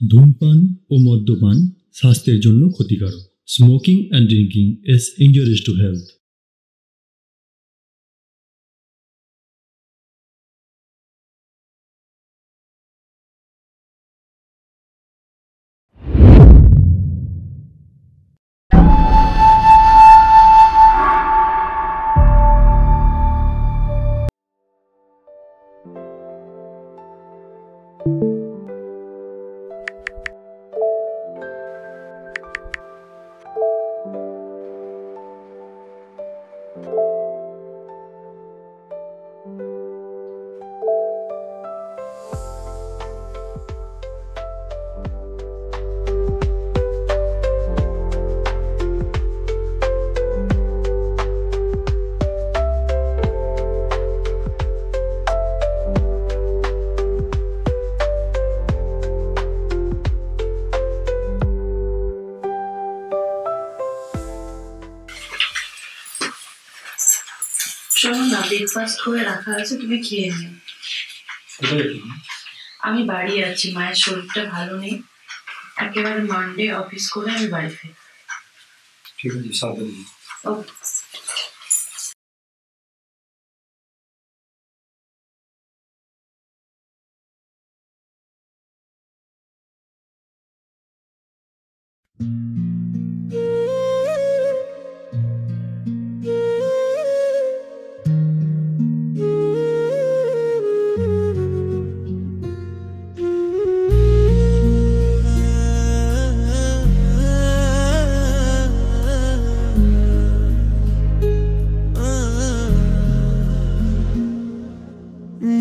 ধূমপান ও মদ্যপান স্বাস্থ্যের জন্য ক্ষতিকারক। Smoking and drinking is injurious to health. শোনো না, ব্রেকফাস্ট করে রাখা আছে, তুমি খেয়ে নিও। আমি বাড়ি আছি, মায়ের শরীরটা ভালো নেই, একেবারে মানডে অফিস করে আমি বাড়ি ফিরি। ঠিক আছে, সাবধানে। ওকে।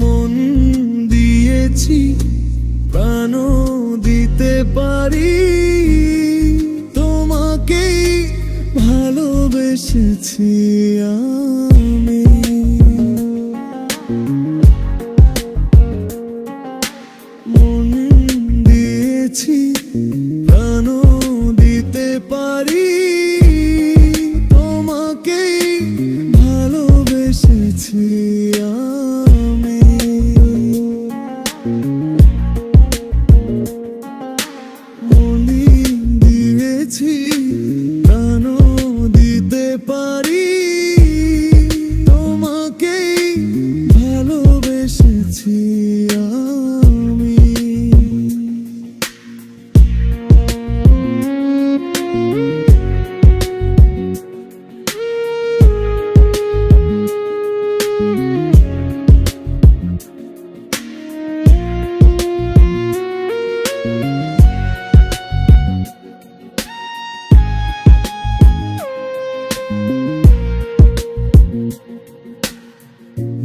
মন দিয়েছি, প্রাণ দিতে পারি, তোমাকেই ভালোবেসেছি আমি। মন দিয়েছি, প্রাণ দিতে পারি, তোমাকেই ভালোবেসেছি আমি। মনি দিয়েছি, প্রাণ দিতে পারি, তোমাকেই ভালোবেসেছি আমি।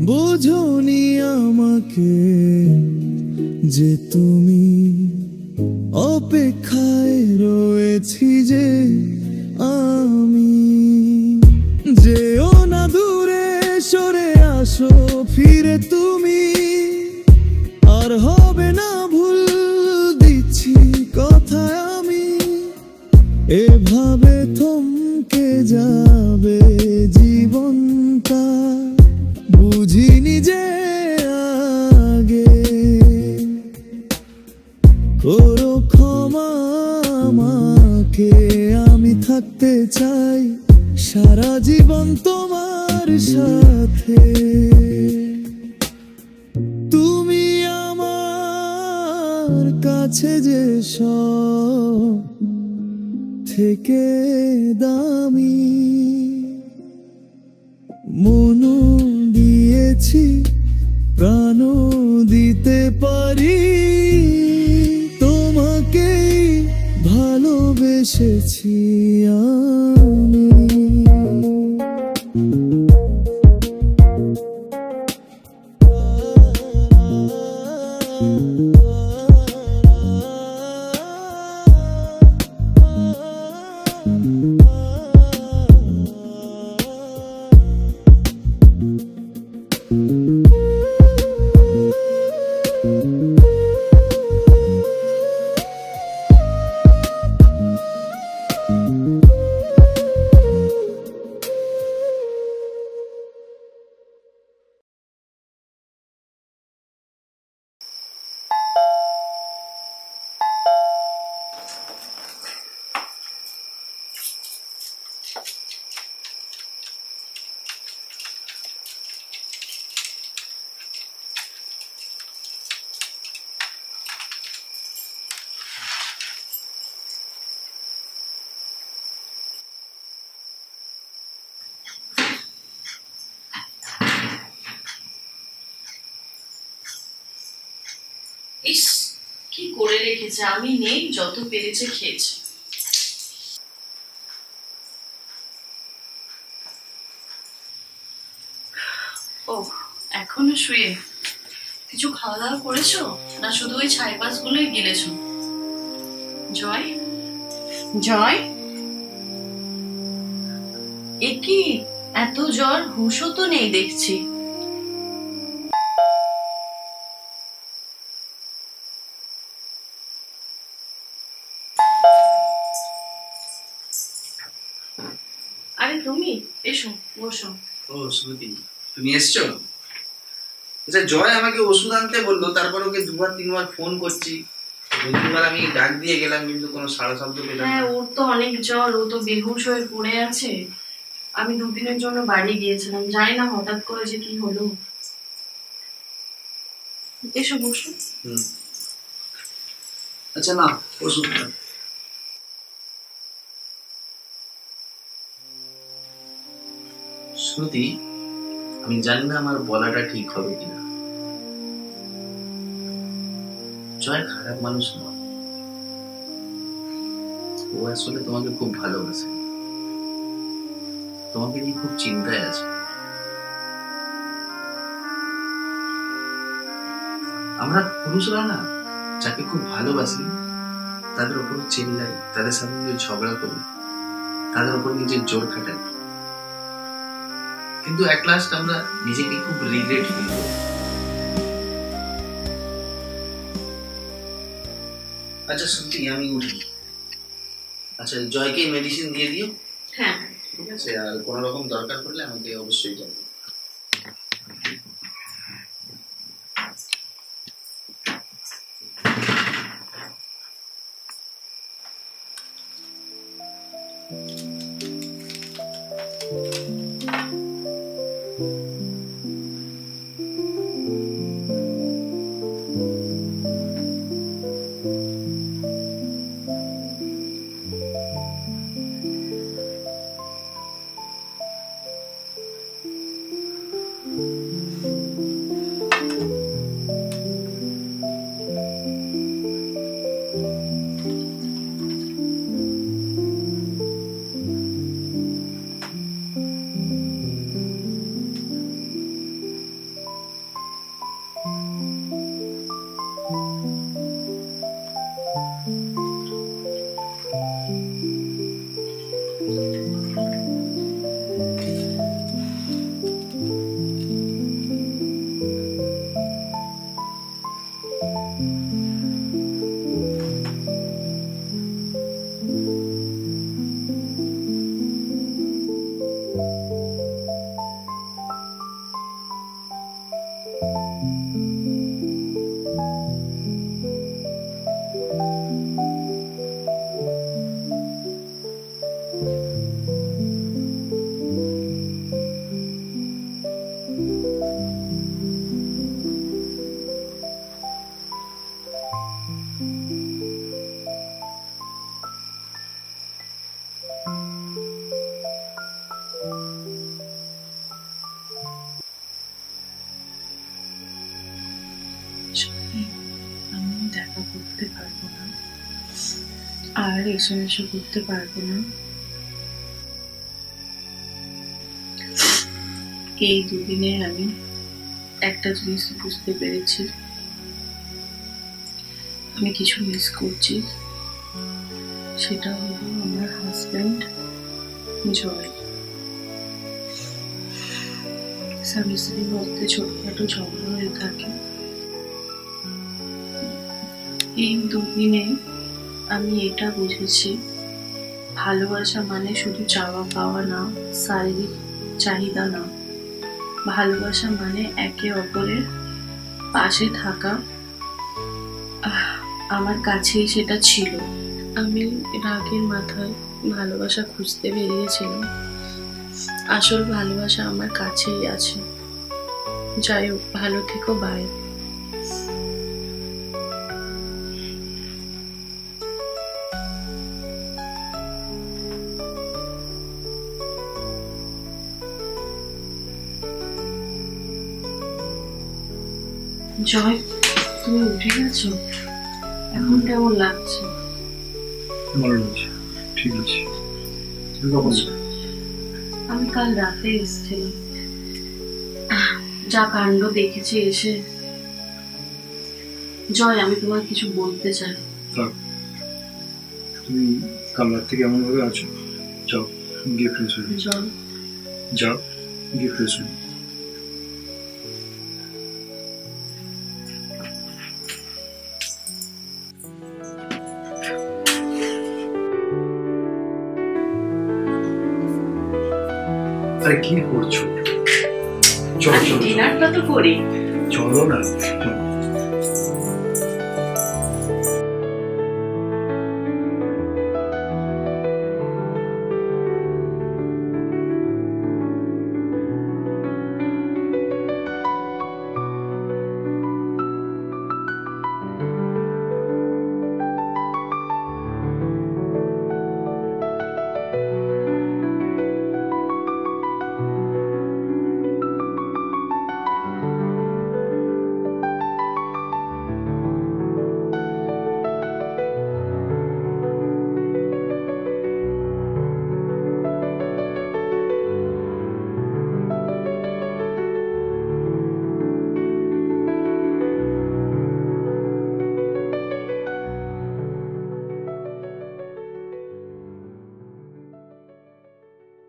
বোঝনি আমাকে যে তুমি অপেক্ষায় রয়েছি, যে আমি যেও না দূরে সরে আসো ফিরে তুমি, আর হবে না ভুল দিচ্ছি কথায় আমি। এভাবে থমকে যাবে জীবনটা, বুঝিনি যে আগে। করো ক্ষমা আমাকে, আমি থাকতে চাই সারা জীবন তোমার সাথে। তুমি আমার কাছে যে সব থেকে দামি। মন দিয়েছি, প্রাণ দিতে পারি, তোমাকেই ভালোবেসেছি আমি। ইস, কি করে রেখেছে, আমি নেই, যত পেরেছে খেয়েছে। ও, এখনো শুয়ে? কিছু খাওয়া দাওয়া করেছো না শুধু ওই ছাইপাস গুলোই গিলেছো? জয়, জয়, এ কি এত জ্বর? হুঁশও তো নেই দেখছি। আরে তুমি এসো, বসো। ও শ্রুতি, তুমি এসছো? আচ্ছা, জয় আমাকে ওষুধ আনতে বললো, তারপর ওকে দুবার তিনবার ফোন করছি, দুবার আমি ডাক দিয়ে গেলাম কিন্তু কোনো সাড়া শব্দ পেলাম না। হ্যাঁ, ওর তো অনেক জ্বর, ও তো বেহুশ হয়ে পড়ে আছে। আমি দুদিনের জন্য বাড়ি গিয়েছিলাম, জানি না হঠাৎ করে যে কি হলো। এসো বসো। আচ্ছা না, ওষুধ না। শ্রুতি, আমি জানি না আমার বলাটা ঠিক হবে কিনা। জয় খারাপ মানুষ নয়, ও আসলে তোমাকে খুব ভালোবাসে, তোমাকে নিয়ে খুব চিন্তায় আছে। আমরা পুরুষরা না যাকে খুব ভালোবাসি তাদের উপর চিল্লাই, তাদের সাথে ঝগড়া করি, তাদের উপর নিজের জোর খাটাই, কিন্তু এট লাস্ট আমরা নিজেকে খুব রিগ্রেট ফিল করি। আচ্ছা সত্যি আমি উঠি। আচ্ছা, জয়কে মেডিসিন দিয়ে দিও। হ্যাঁ ঠিক আছে, আর কোনো রকম দরকার পড়লে আমাকে অবশ্যই জানাবে। আমি দেখা করতে পারবো না, আর এসো এসো করতে পারবো না। এই দুদিনে আমি একটা জিনিস বুঝতে পেরেছি, আমি কিছু মিস করছি। সেটা হলো আমার হাজব্যান্ড জয়। স্বামী স্ত্রীর মধ্যে ছোটখাটো ঝগড়া হয়ে থাকে। এই দুদিনে আমি এটা বুঝেছি, ভালোবাসা মানে শুধু চাওয়া পাওয়া না, শারীরিক চাহিদা না। ভালোবাসা মানে একে অপরের পাশে থাকা। আমার কাছেই সেটা ছিল। আমি রাগের মাথায় ভালোবাসা খুঁজতে বেরিয়েছিলাম, আসল ভালোবাসা আমার কাছেই আছে। যাই হোক, ভালো থেকো, বাই। জয়, তুমি উঠে গেছো? এখন কেমন লাগছে? ভালো লাগছে, ঠিক আছে। তুমি কখন এলে? আমি কাল রাতে এসেছিলাম। যা কাণ্ড দেখেছি এসে, জয় আমি তোমার কিছু বলতে চাই। থাক, তুমি কাল রাত থেকে এমন ভাবে আছো, যাও গিয়ে ফ্রেশ হয়ে জয় যাও, গিয়ে ফ্রেশ হয়ে আরে কি করছো? চলো চলো ডিনারটা তো করি। চলো না।